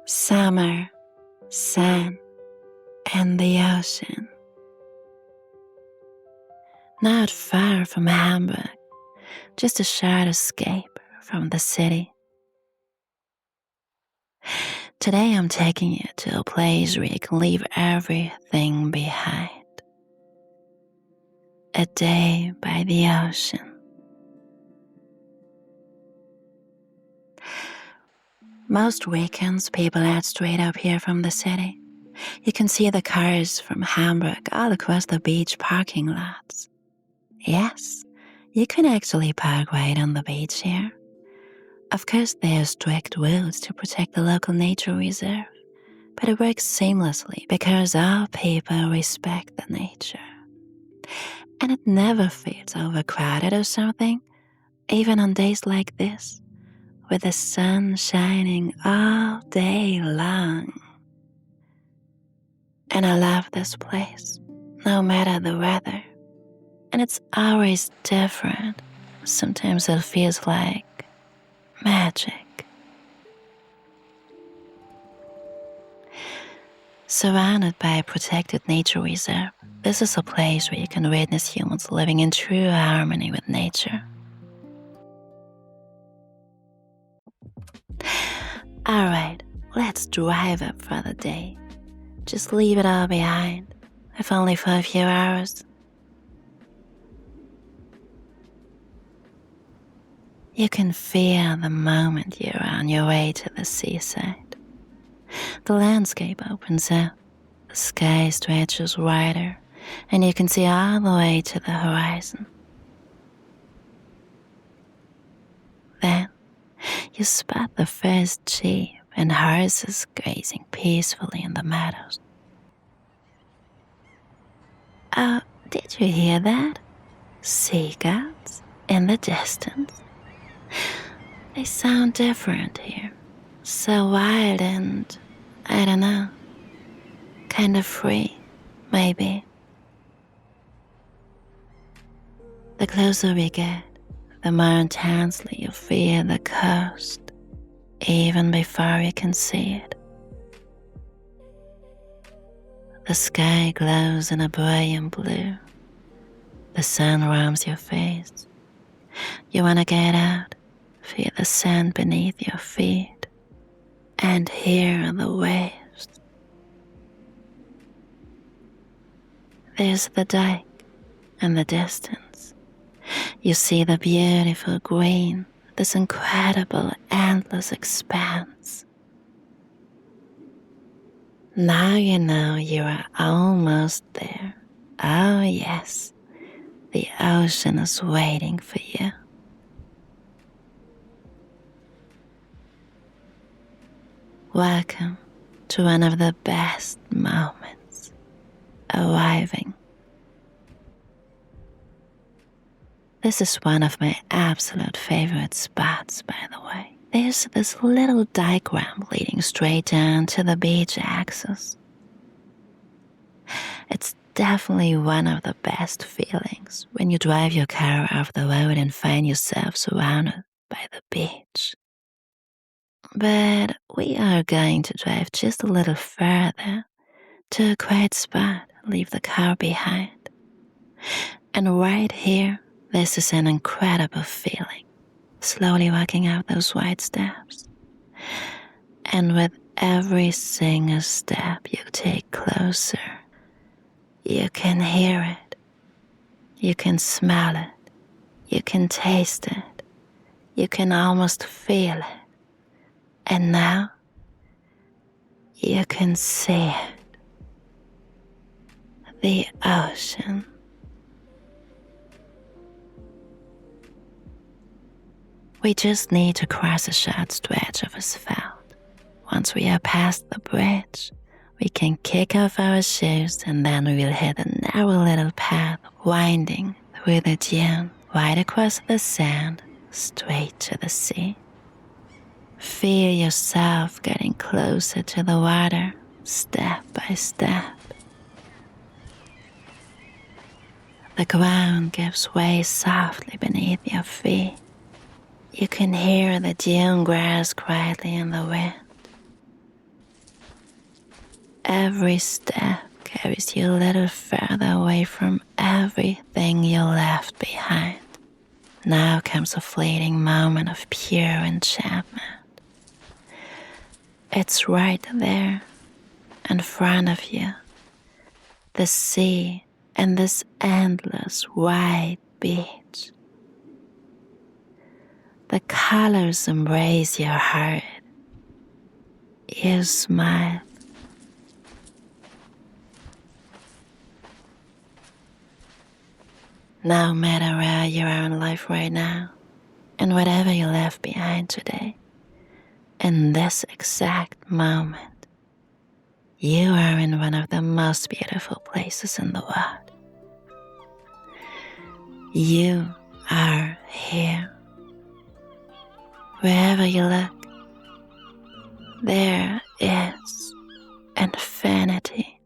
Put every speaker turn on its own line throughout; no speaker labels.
summer, sun, and the ocean. Not far from Hamburg, just a short escape from the city. Today I'm taking you to a place where you can leave everything behind. A day by the ocean. Most weekends, people head straight up here from the city. You can see the cars from Hamburg all across the beach parking lots. Yes, you can actually park right on the beach here. Of course, there are strict rules to protect the local nature reserve, but it works seamlessly because all people respect the nature. And it never feels overcrowded or something, even on days like this, with the sun shining all day long. And I love this place, no matter the weather. And it's always different. Sometimes it feels like magic. Surrounded by a protected nature reserve, this is a place where you can witness humans living in true harmony with nature. Alright, let's drive up for the day. Just leave it all behind, if only for a few hours. You can feel the moment you're on your way to the seaside. The landscape opens up, the sky stretches wider, and you can see all the way to the horizon. Then, you spot the first sheep and horses grazing peacefully in the meadows. Oh, did you hear that? Seagulls in the distance. They sound different here. So wild and, I don't know, kind of free, maybe. The closer we get, the more intensely you feel the coast, even before you can see it. The sky glows in a brilliant blue. The sun warms your face. You want to get out, feel the sand beneath your feet, and hear the waves. There's the dike in the distance. You see the beautiful green, this incredible, endless expanse. Now you know you are almost there. Oh yes, the ocean is waiting for you. Welcome to one of the best moments, arriving. This is one of my absolute favorite spots, by the way. There's this little dike ramp leading straight down to the beach access. It's definitely one of the best feelings when you drive your car off the road and find yourself surrounded by the beach. But we are going to drive just a little further to a quiet spot, leave the car behind. And right here, this is an incredible feeling, slowly walking out those wide steps. And with every single step you take closer, you can hear it, you can smell it, you can taste it, you can almost feel it. And now, you can see it. The ocean. We just need to cross a short stretch of asphalt. Once we are past the bridge, we can kick off our shoes and then we will hit a narrow little path winding through the dune, right across the sand, straight to the sea. Feel yourself getting closer to the water, step by step. The ground gives way softly beneath your feet. You can hear the dune grass quietly in the wind. Every step carries you a little further away from everything you left behind. Now comes a fleeting moment of pure enchantment. It's right there in front of you, the sea and this endless white beach. The colors embrace your heart. You smile. No matter where you are in life right now, and whatever you left behind today, in this exact moment, you are in one of the most beautiful places in the world. You are here. Wherever you look, there is infinity.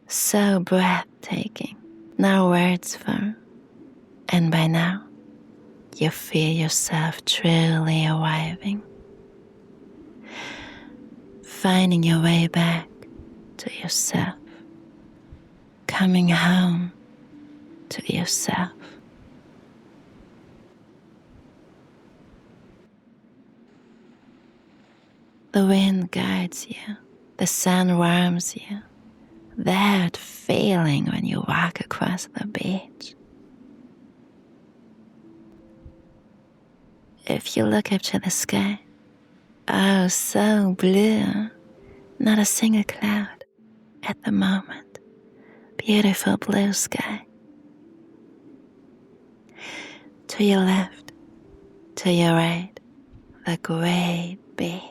So breathtaking, no words for. And by now, you feel yourself truly arriving, finding your way back to yourself, coming home to yourself. The wind guides you, the sun warms you, that feeling when you walk across the beach. If you look up to the sky, oh, so blue, not a single cloud at the moment. Beautiful blue sky. To your left, to your right, the great beach.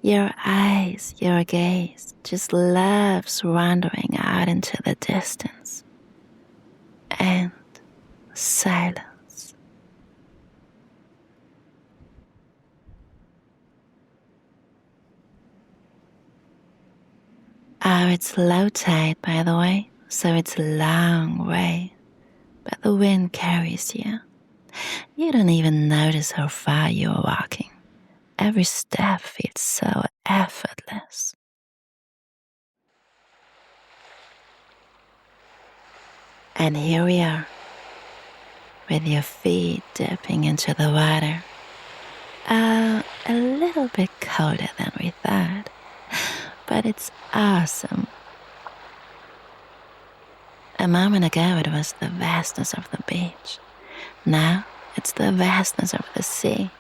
Your eyes, your gaze just loves wandering out into the distance. And silence. Oh, it's low tide, by the way, so it's a long way. But the wind carries you. You don't even notice how far you are walking. Every step feels so effortless. And here we are, with your feet dipping into the water. A little bit colder than we thought, but it's awesome. A moment ago it was the vastness of the beach. Now it's the vastness of the sea.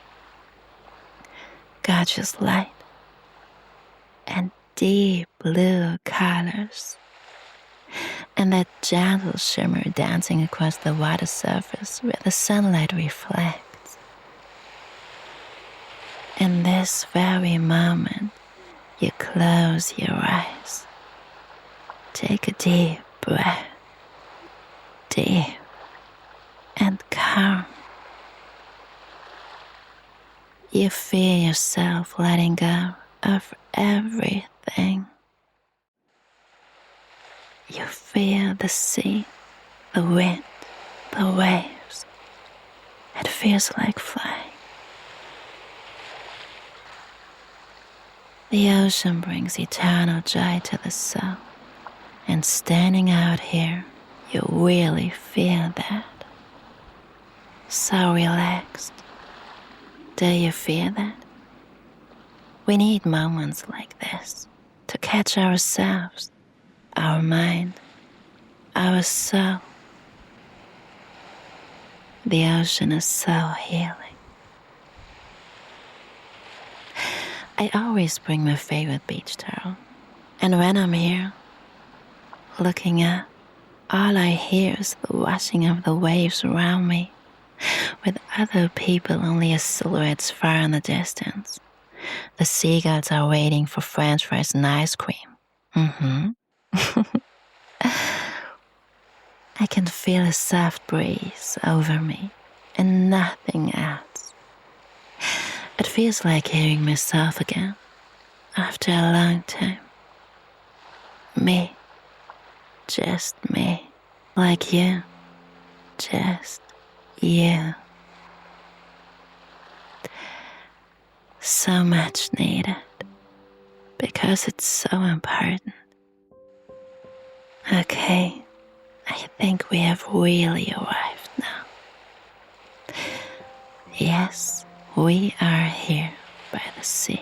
Gorgeous light and deep blue colors, and that gentle shimmer dancing across the water surface where the sunlight reflects. In this very moment, you close your eyes. Take a deep breath, deep and calm. You feel yourself letting go of everything. You feel the sea, the wind, the waves. It feels like flying. The ocean brings eternal joy to the soul, and standing out here, you really feel that. So relaxed. Do you feel that? We need moments like this to catch ourselves, our mind, our soul. The ocean is so healing. I always bring my favorite beach towel, and when I'm here, looking up, all I hear is the washing of the waves around me, with other people only as silhouettes far in the distance. The seagulls are waiting for French fries and ice cream. I can feel a soft breeze over me and nothing else. It feels like hearing myself again after a long time. Me, just me, like you, just you. So much needed. because it's so important. Okay, I think we have really arrived now. Yes, we are here by the sea.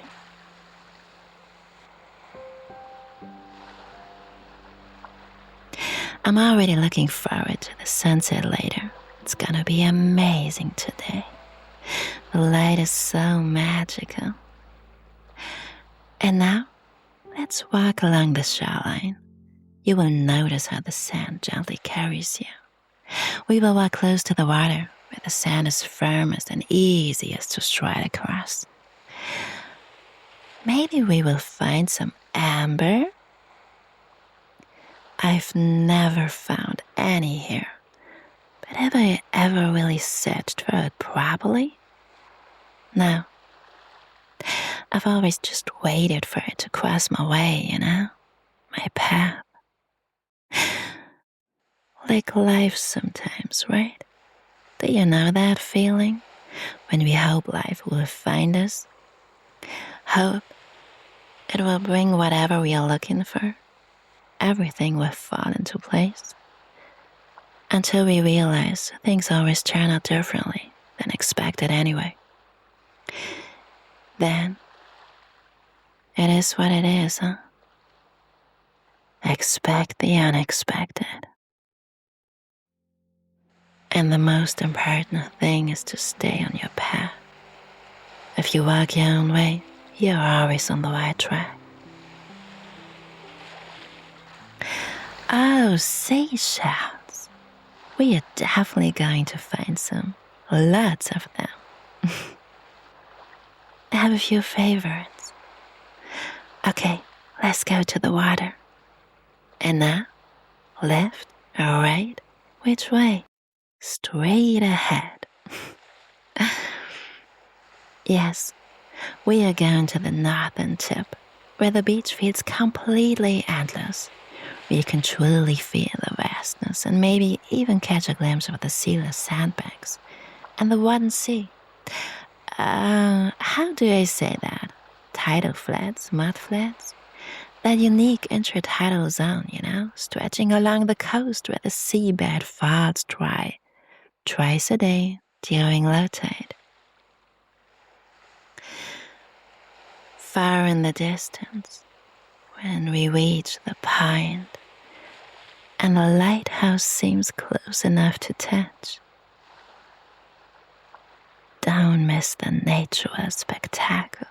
I'm already looking forward to the sunset later. It's gonna be amazing today. The light is so magical. And now, let's walk along the shoreline. You will notice how the sand gently carries you. We will walk close to the water, where the sand is firmest and easiest to stride across. Maybe we will find some amber. I've never found any here, but have I ever really searched for it properly? No. I've always just waited for it to cross my way, my path. Like life sometimes, right? Do you know that feeling? When we hope life will find us? Hope it will bring whatever we are looking for. Everything will fall into place. Until we realize things always turn out differently than expected anyway. Then, it is what it is, huh? Expect the unexpected. And the most important thing is to stay on your path. If you walk your own way, you're always on the right track. Oh, seashells. We are definitely going to find some. Lots of them. I have a few favorites. Okay, let's go to the water. And now, left or right? Which way? Straight ahead. Yes, we are going to the northern tip, where the beach feels completely endless. We can truly feel the vastness and maybe even catch a glimpse of the sealess sandbanks and the Wadden Sea. How do I say that? Tidal flats, mud flats? That unique intertidal zone, stretching along the coast where the seabed falls dry twice a day during low tide. Far in the distance, when we reach the point, and the lighthouse seems close enough to touch. Don't miss the natural spectacle.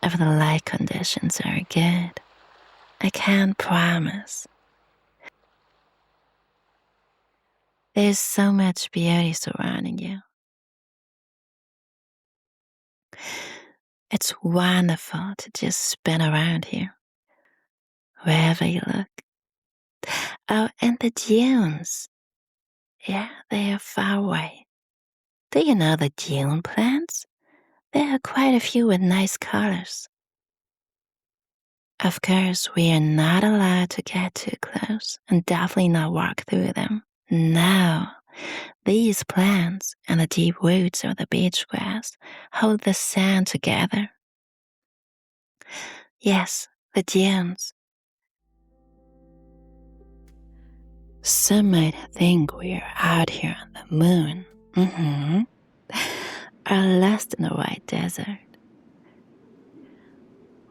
If the light conditions are good, I can't promise. There's so much beauty surrounding you. It's wonderful to just spin around here, wherever you look. Oh, and the dunes. Yeah, they are far away. Do you know the dune plants? There are quite a few with nice colors. Of course, we are not allowed to get too close and definitely not walk through them. No, these plants and the deep roots of the beach grass hold the sand together. Yes, the dunes. Some might think we are out here on the moon. Or lost in a white desert.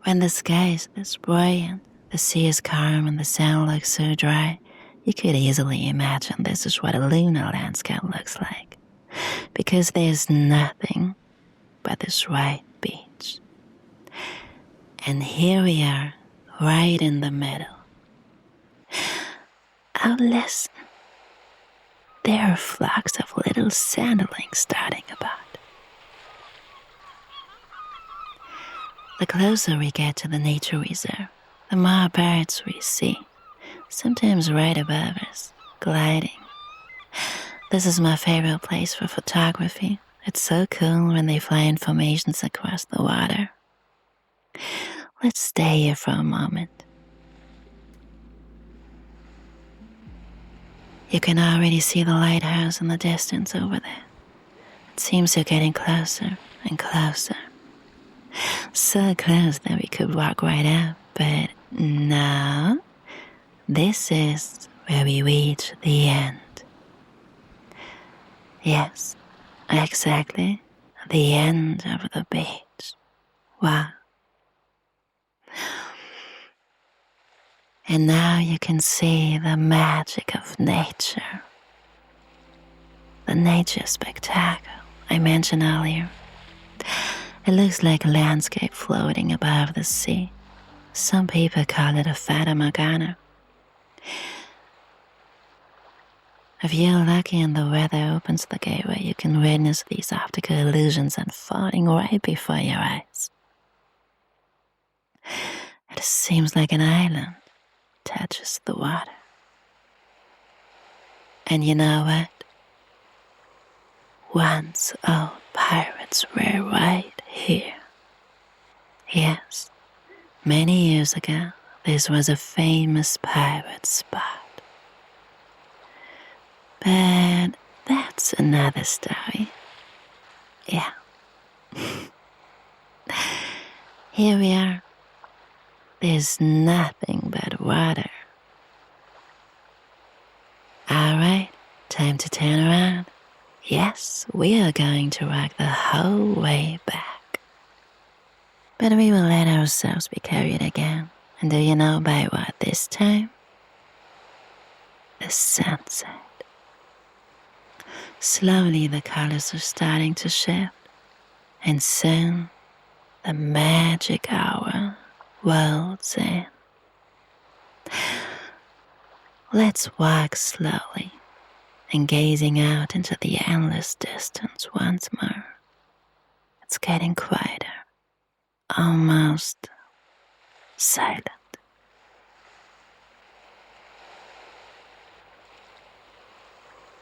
When the sky is this brilliant, the sea is calm and the sand looks so dry, you could easily imagine this is what a lunar landscape looks like. Because there's nothing but this white beach. And here we are, right in the middle. Oh, listen. There are flocks of little sanderlings darting about. The closer we get to the nature reserve, the more birds we see, sometimes right above us, gliding. This is my favorite place for photography. It's so cool when they fly in formations across the water. Let's stay here for a moment. You can already see the lighthouse in the distance over there. It seems you're getting closer and closer. So close that we could walk right up, but no, this is where we reach the end. Yes, exactly, the end of the beach. Wow. And now you can see the magic of nature. The nature spectacle I mentioned earlier. It looks like a landscape floating above the sea. Some people call it a fata morgana. If you're lucky and the weather opens the gateway, you can witness these optical illusions unfolding right before your eyes. It seems like an island touches the water. And you know what? Once all pirates were right here. Yes, many years ago, this was a famous pirate spot. But that's another story. Yeah. Here we are. There's nothing but water. All right, time to turn around. Yes, we are going to rock the whole way back. But we will let ourselves be carried again. And do you know by what this time? The sunset. Slowly the colors are starting to shift. And soon the magic hour rolls in. Let's walk slowly and gazing out into the endless distance once more. It's getting quieter, almost silent.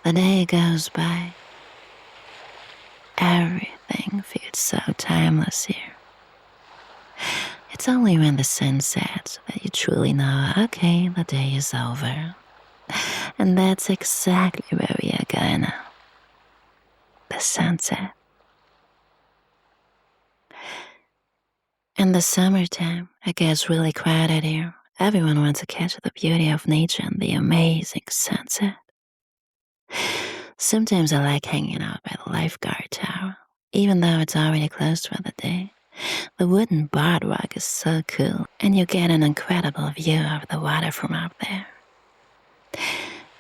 The day goes by. Everything feels so timeless here. It's only when the sun sets that you truly know, okay, the day is over. And that's exactly where we are going now. The sunset. In the summertime, it gets really crowded here. Everyone wants to catch the beauty of nature and the amazing sunset. Sometimes I like hanging out by the lifeguard tower, even though it's already closed for the day. The wooden boardwalk is so cool, and you get an incredible view of the water from up there.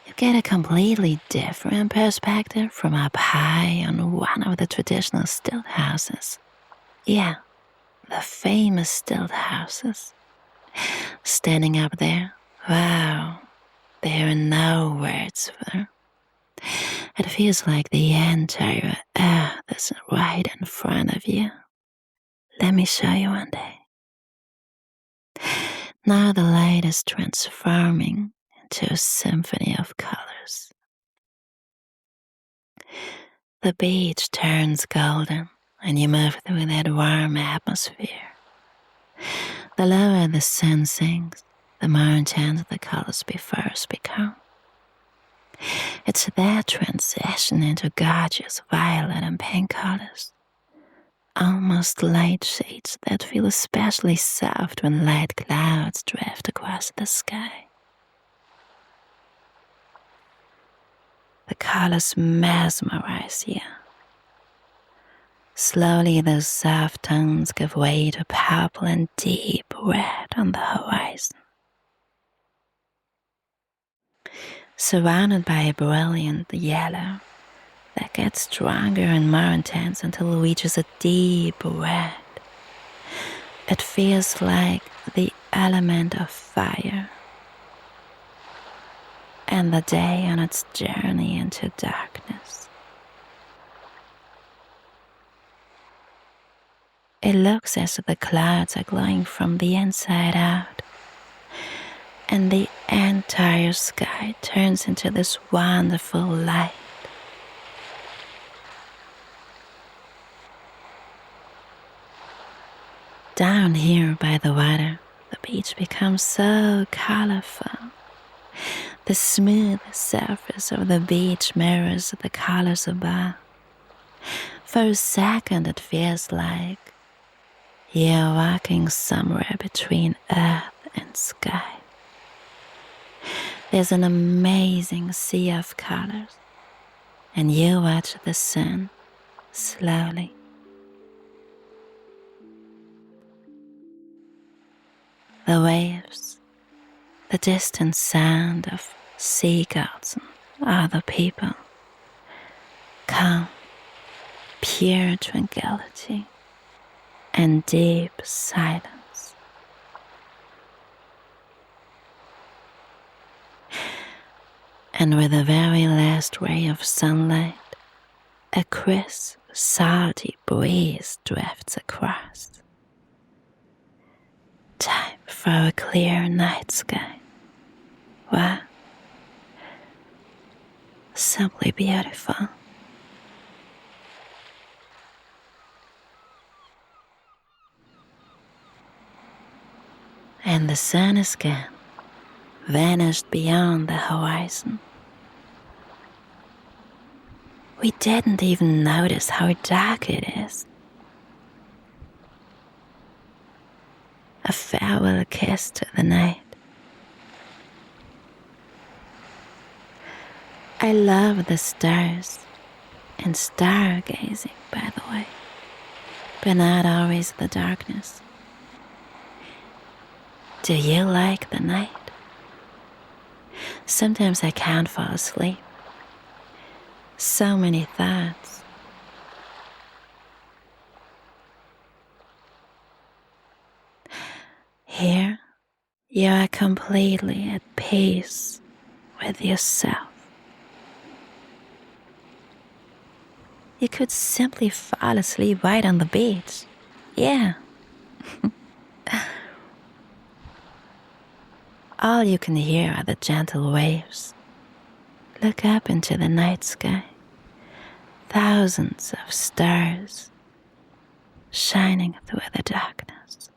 You get a completely different perspective from up high on one of the traditional stilt houses. Yeah, the famous stilt houses. Standing up there, wow, there are no words for. It feels like the entire earth is right in front of you. Let me show you one day. Now the light is transforming into a symphony of colors. The beach turns golden and you move through that warm atmosphere. The lower the sun sinks, the more intense the colors first become. It's that transition into gorgeous violet and pink colors. Almost light shades that feel especially soft when light clouds drift across the sky. The colors mesmerize you. Slowly those soft tones give way to purple and deep red on the horizon. Surrounded by a brilliant yellow that gets stronger and more intense until it reaches a deep red. It feels like the element of fire. And the day on its journey into darkness. It looks as if the clouds are glowing from the inside out, and the entire sky turns into this wonderful light. Down here by the water, the beach becomes so colorful. The smooth surface of the beach mirrors the colors above. For a second it feels like You're walking somewhere between earth and sky. There's an amazing sea of colors, and you watch the sun slowly. The waves, the distant sound of seagulls and other people, calm, pure tranquility, and deep silence. And with the very last ray of sunlight, a crisp, salty breeze drifts across. Time for a clear night sky. Wow. Simply beautiful. And the sun is gone, vanished beyond the horizon. We didn't even notice how dark it is. A farewell kiss to the night. I love the stars and stargazing, by the way, but not always the darkness. Do you like the night? Sometimes I can't fall asleep. So many thoughts. Here, you are completely at peace with yourself. You could simply fall asleep right on the beach. Yeah. All you can hear are the gentle waves. Look up into the night sky. Thousands of stars shining through the darkness.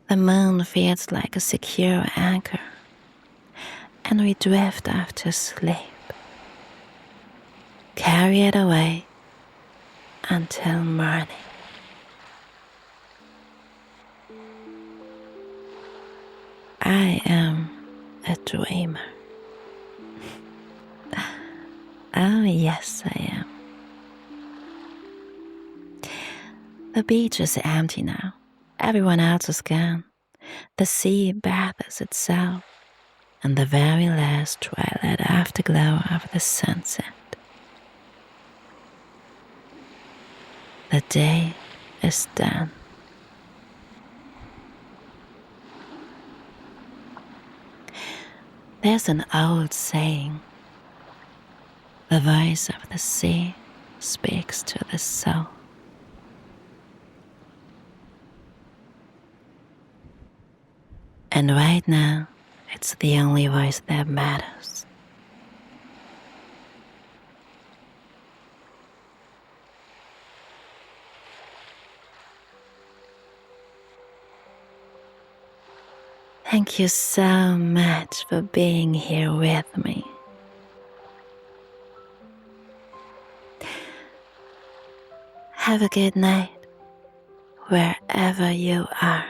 The moon feels like a secure anchor, and we drift off to sleep, carried away until morning. I am a dreamer. Oh, yes, I am. The beach is empty now. Everyone else is gone. The sea bathes itself in the very last twilight afterglow of the sunset. The day is done. There's an old saying, the voice of the sea speaks to the soul. And right now, it's the only voice that matters. Thank you so much for being here with me. Have a good night, wherever you are.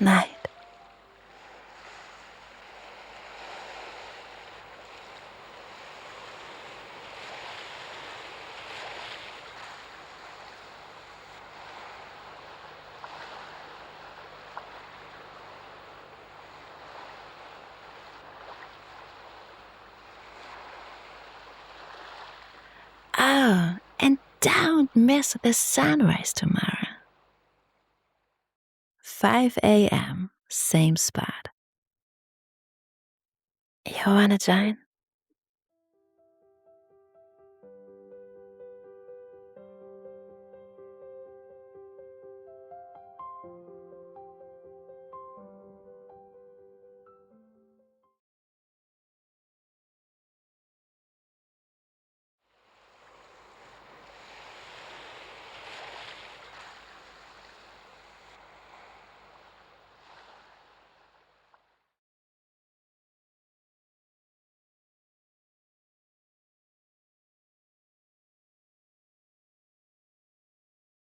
Night. Oh, and don't miss the sunrise tomorrow. 5 a.m., same spot. You wanna join?